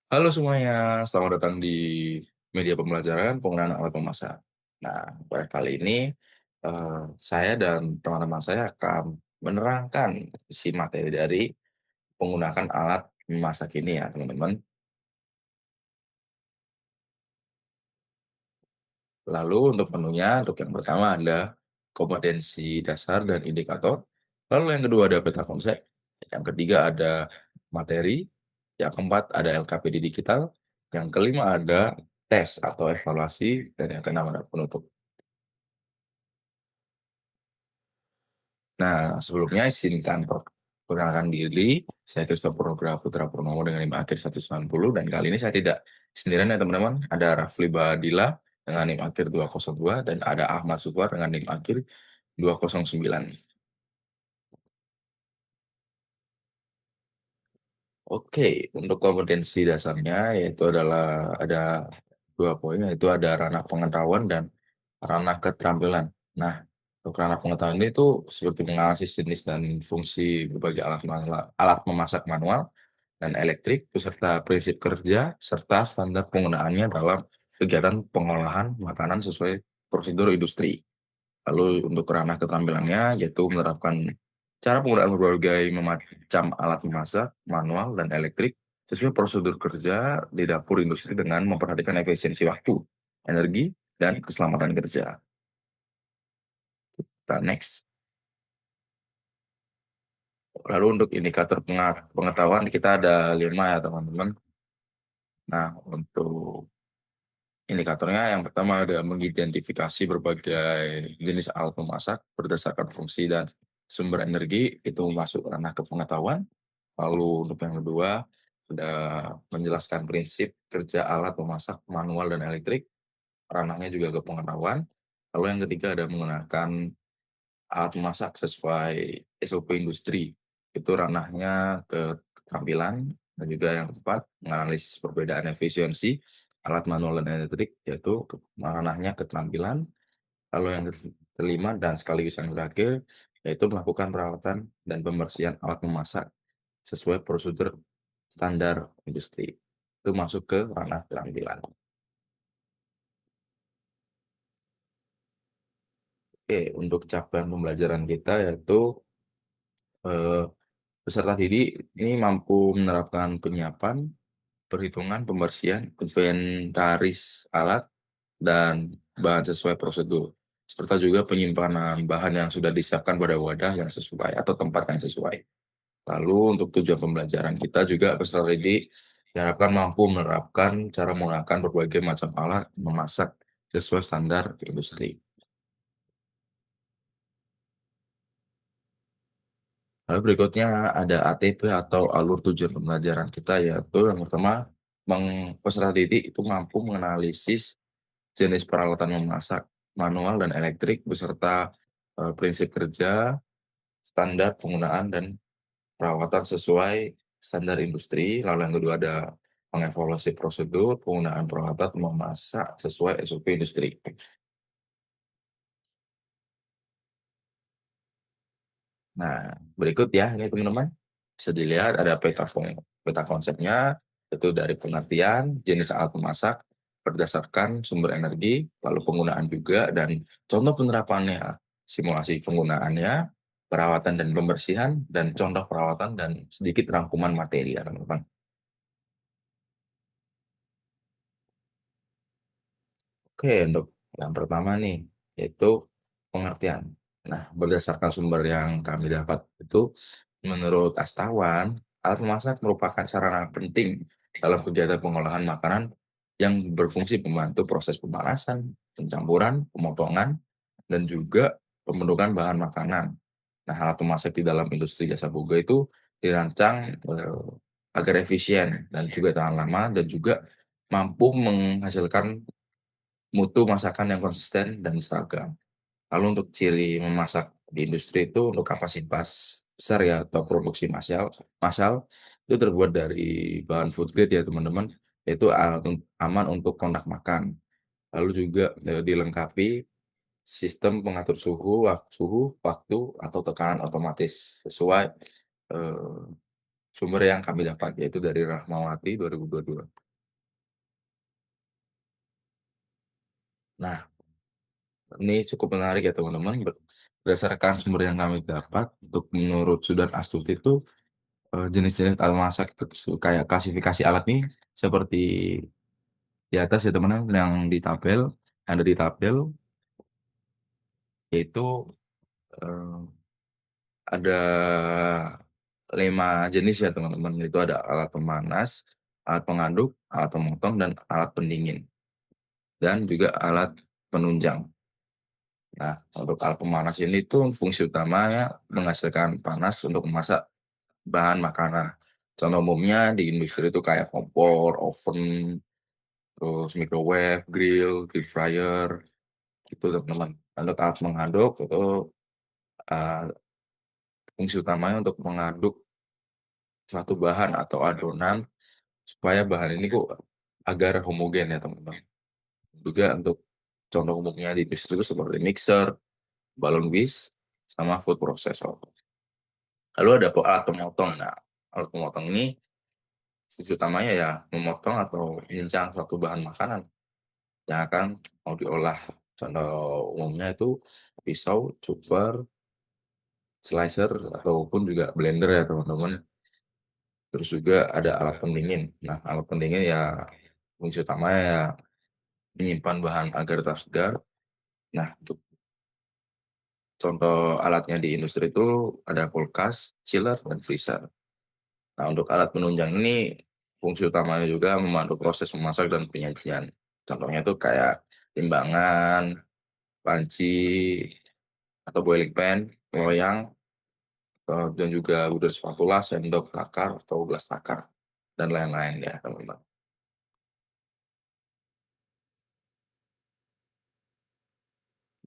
Halo semuanya, selamat datang di media pembelajaran penggunaan alat memasak. Nah, pada kali ini saya dan teman-teman saya akan menerangkan isi materi dari penggunaan alat memasak ini ya teman-teman. Lalu untuk menunya, untuk yang pertama ada kompetensi dasar dan indikator. Lalu yang kedua ada peta konsep. Yang ketiga ada materi. Yang keempat ada LKPD digital. Yang kelima ada tes atau evaluasi. Dan yang keenam ada penutup. Nah, sebelumnya izinkan perkenalkan diri, saya Christopher Nugroho Putra Purnomo dengan NIM akhir 190 dan kali ini saya tidak sendirian ya teman-teman, ada Rafli Badila dengan NIM akhir 202 dan ada Ahmad Sufar dengan NIM akhir 209. Oke, untuk kompetensi dasarnya yaitu adalah ada 2 poin, yaitu ada ranah pengetahuan dan ranah keterampilan. Nah, untuk ranah pengetahuan ini tuh seperti menganalisis jenis dan fungsi berbagai alat memasak manual dan elektrik, beserta prinsip kerja, serta standar penggunaannya dalam kegiatan pengolahan makanan sesuai prosedur industri. Lalu untuk ranah keterampilannya, yaitu menerapkan cara penggunaan berbagai macam alat memasak, manual dan elektrik, sesuai prosedur kerja di dapur industri dengan memperhatikan efisiensi waktu, energi, dan keselamatan kerja. Kita next. Lalu untuk indikator pengetahuan kita ada 5 ya teman-teman. Nah, untuk indikatornya yang pertama ada mengidentifikasi berbagai jenis alat memasak berdasarkan fungsi dan sumber energi, itu masuk ranah kepengetahuan. Lalu untuk yang kedua, ada menjelaskan prinsip kerja alat memasak manual dan elektrik, ranahnya juga kepengetahuan. Lalu yang ketiga ada menggunakan alat memasak sesuai SOP industri, itu ranahnya keterampilan. Dan juga yang keempat, menganalisis perbedaan efisiensi alat manual dan elektrik, yaitu ranahnya keterampilan. Lalu yang kelima dan sekaligus yang terakhir, yaitu melakukan perawatan dan pembersihan alat memasak sesuai prosedur standar industri. Itu masuk ke ranah keterampilan. Oke, untuk capaian pembelajaran kita yaitu eh, peserta didik ini mampu menerapkan penyiapan, perhitungan, pembersihan, inventaris alat, dan bahan sesuai prosedur, serta juga penyimpanan bahan yang sudah disiapkan pada wadah yang sesuai atau tempat yang sesuai. Lalu untuk tujuan pembelajaran kita juga peserta didik diharapkan mampu menerapkan cara menggunakan berbagai macam alat memasak sesuai standar industri. Lalu berikutnya ada ATP atau alur tujuan pembelajaran kita, yaitu yang pertama, peserta didik itu mampu menganalisis jenis peralatan memasak manual dan elektrik beserta prinsip kerja, standar penggunaan dan perawatan sesuai standar industri. Lalu yang kedua ada mengevaluasi prosedur penggunaan peralatan memasak sesuai SOP industri. Nah, berikut ya ini teman-teman, bisa dilihat ada peta konsepnya, itu dari pengertian, jenis alat memasak, berdasarkan sumber energi, lalu penggunaan juga, dan contoh penerapannya, simulasi penggunaannya, perawatan dan pembersihan, dan contoh perawatan dan sedikit rangkuman materi ya teman-teman. Oke, untuk yang pertama nih, yaitu pengertian. Nah, berdasarkan sumber yang kami dapat itu, menurut Astawan, alat memasak merupakan sarana penting dalam kegiatan pengolahan makanan yang berfungsi membantu proses pemanasan, pencampuran, pemotongan, dan juga pembentukan bahan makanan. Nah, alat memasak di dalam industri jasa boga itu dirancang agar efisien dan juga tahan lama dan juga mampu menghasilkan mutu masakan yang konsisten dan seragam. Lalu untuk ciri memasak di industri itu untuk kapasitas besar ya atau produksi massal massal itu terbuat dari bahan food grade ya teman-teman, yaitu aman untuk kontak makan. Lalu juga, dilengkapi sistem pengatur suhu, waktu, atau tekanan otomatis sesuai, eee, sumber yang kami dapat, yaitu dari Rahmawati 2022. Nah, ini cukup menarik ya teman-teman, berdasarkan sumber yang kami dapat, untuk menurut Sudan Astuti itu, jenis-jenis alat masak itu kayak klasifikasi alat nih seperti di atas ya teman-teman, yang ada di tabel, yaitu, eee, ada 5 jenis ya teman-teman, yaitu ada alat pemanas, alat pengaduk, alat pemotong, dan alat pendingin, dan juga alat penunjang. Nah, untuk alat pemanas ini tuh fungsi utamanya menghasilkan panas untuk memasak bahan makanan. Contoh umumnya di industri itu kayak kompor, oven, terus microwave, grill fryer, gitu teman-teman. Untuk alat mengaduk itu, eee, fungsi utamanya untuk mengaduk suatu bahan atau adonan supaya bahan ini kok agar homogen ya teman-teman. Juga untuk contoh umumnya di industri itu seperti mixer, balon whisk, sama food processor. Lalu ada alat pemotong. Nah, alat pemotong ini fungsi utamanya ya memotong atau menyincang suatu bahan makanan yang akan mau diolah. Contoh umumnya itu pisau, chopper, slicer, ataupun juga blender ya teman-teman. Terus juga ada alat pendingin. Nah, alat pendingin ya fungsi utamanya ya menyimpan bahan agar tetap segar. Nah, untuk contoh alatnya di industri itu ada kulkas, chiller, dan freezer. Nah, untuk alat penunjang ini fungsi utamanya juga memandu proses memasak dan penyajian. Contohnya tuh kayak timbangan, panci, atau boiling pan, loyang, dan juga udan spatula, sendok, takar, atau gelas takar, dan lain-lain ya teman-teman.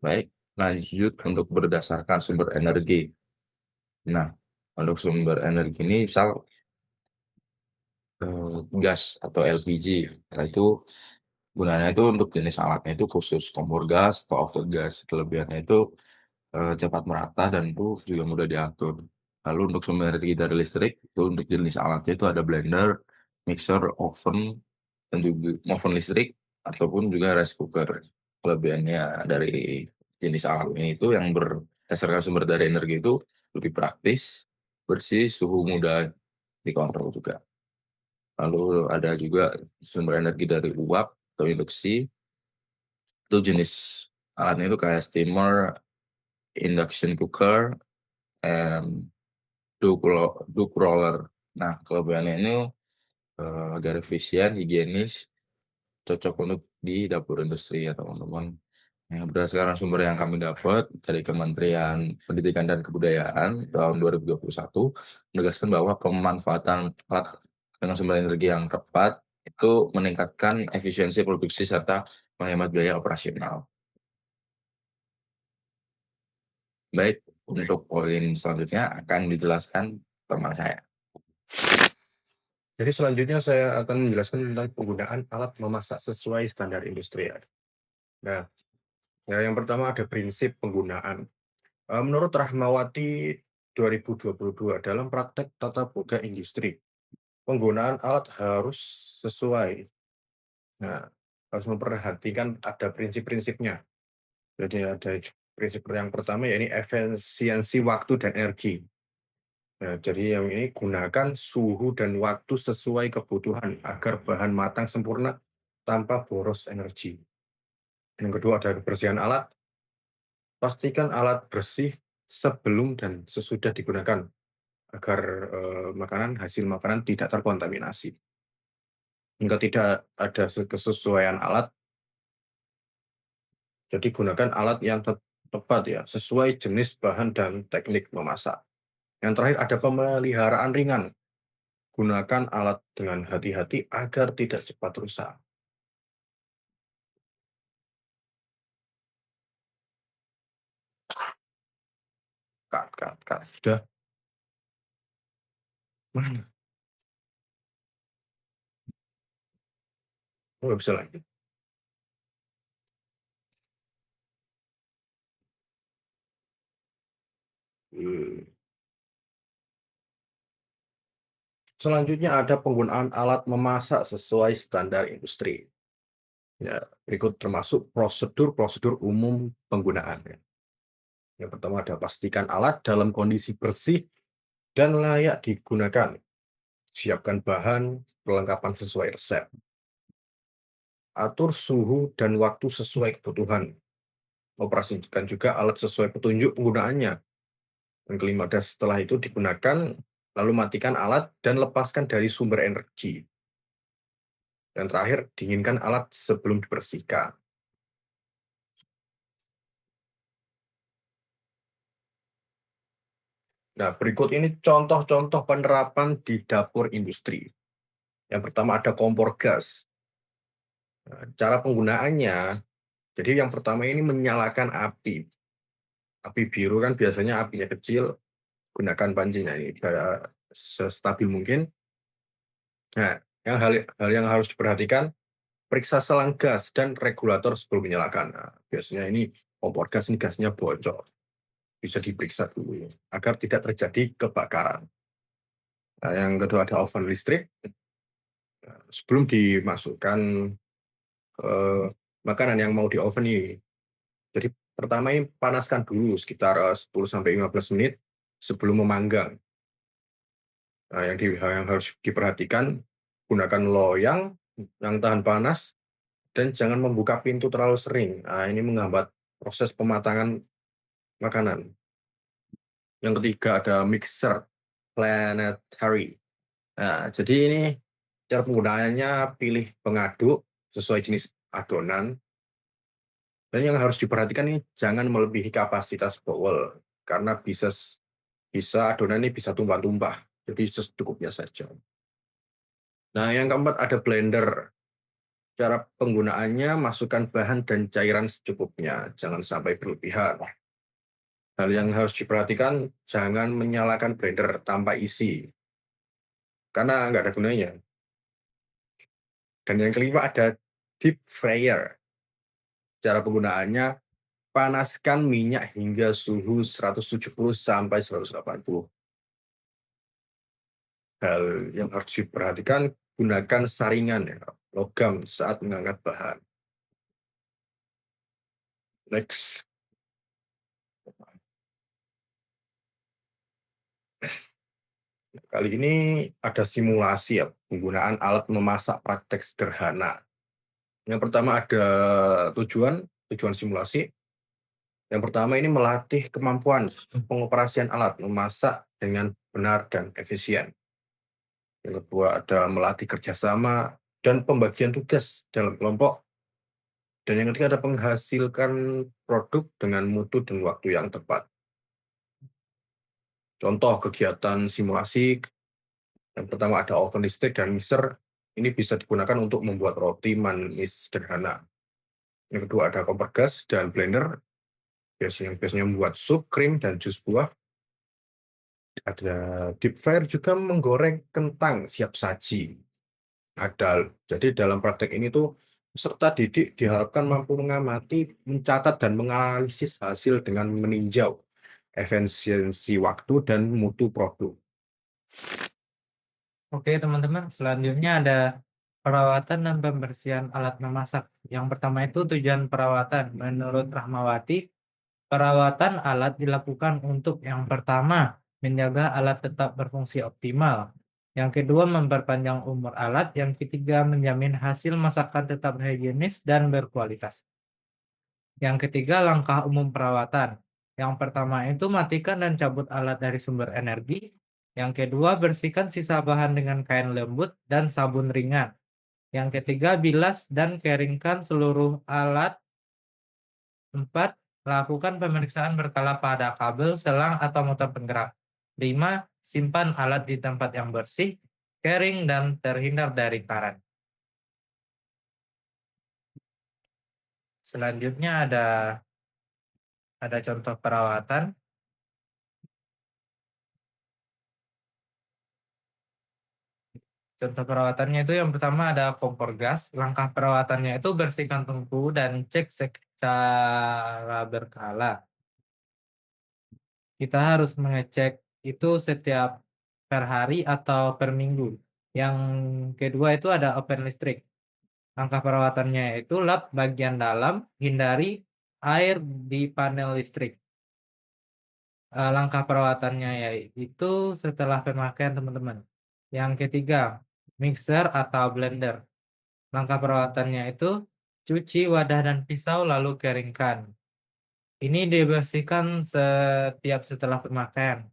Baik, lanjut untuk berdasarkan sumber energi. Nah, untuk sumber energi ini misal, gas atau LPG. Nah, itu gunanya itu untuk jenis alatnya itu khusus kompor gas atau oven gas. Kelebihannya itu, cepat merata dan itu juga mudah diatur. Lalu untuk sumber energi dari listrik, itu untuk jenis alatnya itu ada blender, mixer, oven, dan juga oven listrik ataupun juga rice cooker. Kelebihannya dari jenis alat ini itu yang berdasarkan sumber dari energi itu lebih praktis, bersih, suhu mudah dikontrol juga. Lalu ada juga sumber energi dari uap atau induksi, itu jenis alatnya itu kayak steamer, induction cooker, and Duke roller. Nah, kelebihannya ini, agar efisien, higienis, cocok untuk di dapur industri ya teman-teman. Nah, berdasarkan sumber yang kami dapat dari Kementerian Pendidikan dan Kebudayaan tahun 2021 menegaskan bahwa pemanfaatan alat dengan sumber energi yang tepat itu meningkatkan efisiensi produksi serta menghemat biaya operasional. Baik, untuk poin selanjutnya akan dijelaskan teman saya. Jadi selanjutnya saya akan menjelaskan tentang penggunaan alat memasak sesuai standar industri ya. Nah, yang pertama ada prinsip penggunaan. Menurut Rahmawati 2022 dalam praktek tata boga industri, penggunaan alat harus sesuai. Nah, harus memperhatikan ada prinsip-prinsipnya. Jadi ada prinsip yang pertama yakni efisiensi waktu dan energi. Nah, jadi yang ini gunakan suhu dan waktu sesuai kebutuhan agar bahan matang sempurna tanpa boros energi. Yang kedua ada kebersihan alat. Pastikan alat bersih sebelum dan sesudah digunakan agar hasil makanan tidak terkontaminasi. Jika tidak ada kesesuaian alat, jadi gunakan alat yang tepat ya, sesuai jenis bahan dan teknik memasak. Yang terakhir ada pemeliharaan ringan. Gunakan alat dengan hati-hati agar tidak cepat rusak. Kak. Sudah? Mana? Oh, nggak bisa lagi. Hmm. Selanjutnya ada penggunaan alat memasak sesuai standar industri. Ya, berikut termasuk prosedur-prosedur umum penggunaan. Yang pertama ada pastikan alat dalam kondisi bersih dan layak digunakan. Siapkan bahan perlengkapan sesuai resep. Atur suhu dan waktu sesuai kebutuhan. Operasikan juga alat sesuai petunjuk penggunaannya. Dan kelima, dan setelah itu digunakan, lalu matikan alat dan lepaskan dari sumber energi. Dan terakhir, dinginkan alat sebelum dibersihkan. Nah, berikut ini contoh-contoh penerapan di dapur industri. Yang pertama ada kompor gas. Nah, cara penggunaannya, jadi yang pertama ini menyalakan api. Api biru kan biasanya apinya kecil, gunakan pancinya ini sestabil mungkin. Nah, hal yang harus diperhatikan, periksa selang gas dan regulator sebelum menyalakan. Nah, biasanya ini kompor gas ini gasnya bocor. Bisa diperiksa dulu ya, agar tidak terjadi kebakaran. Nah, yang kedua ada oven listrik. Nah, sebelum dimasukkan makanan yang mau di oven ini. Jadi pertama ini panaskan dulu sekitar 10 sampai 15 menit sebelum memanggang. Nah, yang harus diperhatikan, gunakan loyang yang tahan panas dan jangan membuka pintu terlalu sering. Nah, ini menghambat proses pematangan makanan. Yang ketiga ada mixer planetary. Nah, jadi ini cara penggunaannya, pilih pengaduk sesuai jenis adonan. Dan yang harus diperhatikan ini jangan melebihi kapasitas bowl karena bisa adonan ini bisa tumpah-tumpah. Jadi secukupnya saja. Nah, yang keempat ada blender. Cara penggunaannya, masukkan bahan dan cairan secukupnya, jangan sampai berlebihan. Hal yang harus diperhatikan, jangan menyalakan blender tanpa isi, karena nggak ada gunanya. Dan yang kelima ada deep fryer. Cara penggunaannya, panaskan minyak hingga suhu 170 sampai 180. Hal yang harus diperhatikan, gunakan saringan ya, logam saat mengangkat bahan. Next. Kali ini ada simulasi ya, penggunaan alat memasak praktek sederhana. Yang pertama ada tujuan simulasi. Yang pertama ini melatih kemampuan pengoperasian alat memasak dengan benar dan efisien. Yang kedua ada melatih kerjasama dan pembagian tugas dalam kelompok. Dan yang ketiga ada menghasilkan produk dengan mutu dan waktu yang tepat. Contoh kegiatan simulasi, yang pertama ada oven listrik dan mixer. Ini bisa digunakan untuk membuat roti manis sederhana. Yang kedua ada kompor gas dan blender, biasanya membuat sup, krim, dan jus buah. Ada deep fryer juga menggoreng kentang siap saji. Jadi dalam praktek ini tuh peserta didik diharapkan mampu mengamati, mencatat, dan menganalisis hasil dengan meninjau efisiensi waktu dan mutu produk. Oke, teman-teman, selanjutnya ada perawatan dan pembersihan alat memasak. Yang pertama itu tujuan perawatan. Menurut Rahmawati, perawatan alat dilakukan untuk yang pertama, menjaga alat tetap berfungsi optimal. Yang kedua, memperpanjang umur alat. Yang ketiga, menjamin hasil masakan tetap higienis dan berkualitas. Yang ketiga, langkah umum perawatan. Yang pertama itu matikan dan cabut alat dari sumber energi. Yang kedua, bersihkan sisa bahan dengan kain lembut dan sabun ringan. Yang ketiga, bilas dan keringkan seluruh alat. 4. Lakukan pemeriksaan berkala pada kabel, selang, atau motor penggerak. 5. Simpan alat di tempat yang bersih, kering, dan terhindar dari karat. Selanjutnya ada contoh perawatan. Contoh perawatannya itu yang pertama ada kompor gas. Langkah perawatannya itu bersihkan tungku dan cek secara berkala. Kita harus mengecek itu setiap per hari atau per minggu. Yang kedua itu ada open listrik. Langkah perawatannya yaitu lap bagian dalam, hindari air di panel listrik. Langkah perawatannya yaitu setelah pemakaian teman-teman. Yang ketiga, mixer atau blender. Langkah perawatannya itu cuci wadah dan pisau lalu keringkan. Ini dibersihkan setiap setelah pemakaian.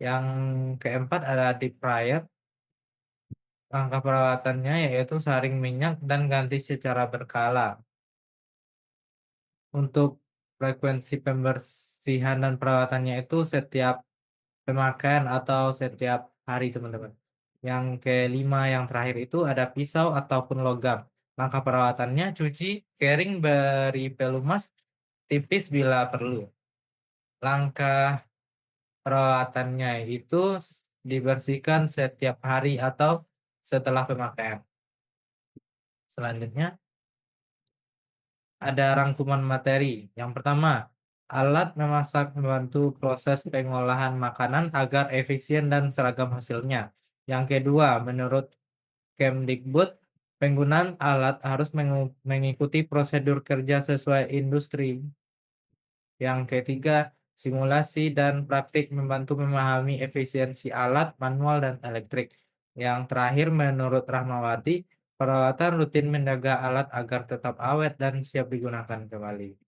Yang keempat ada deep fryer. Langkah perawatannya yaitu saring minyak dan ganti secara berkala. Untuk frekuensi pembersihan dan perawatannya itu setiap pemakaian atau setiap hari, teman-teman. Yang kelima, yang terakhir itu ada pisau ataupun logam. Langkah perawatannya cuci, kering, beri pelumas tipis bila perlu. Langkah perawatannya itu dibersihkan setiap hari atau setelah pemakaian. Selanjutnya ada rangkuman materi. Yang pertama, alat memasak membantu proses pengolahan makanan agar efisien dan seragam hasilnya. Yang kedua, menurut Kemdikbud, penggunaan alat harus mengikuti prosedur kerja sesuai industri. Yang ketiga, simulasi dan praktik membantu memahami efisiensi alat manual dan elektrik. Yang terakhir, menurut Rahmawati, perawatan rutin menjaga alat agar tetap awet dan siap digunakan kembali.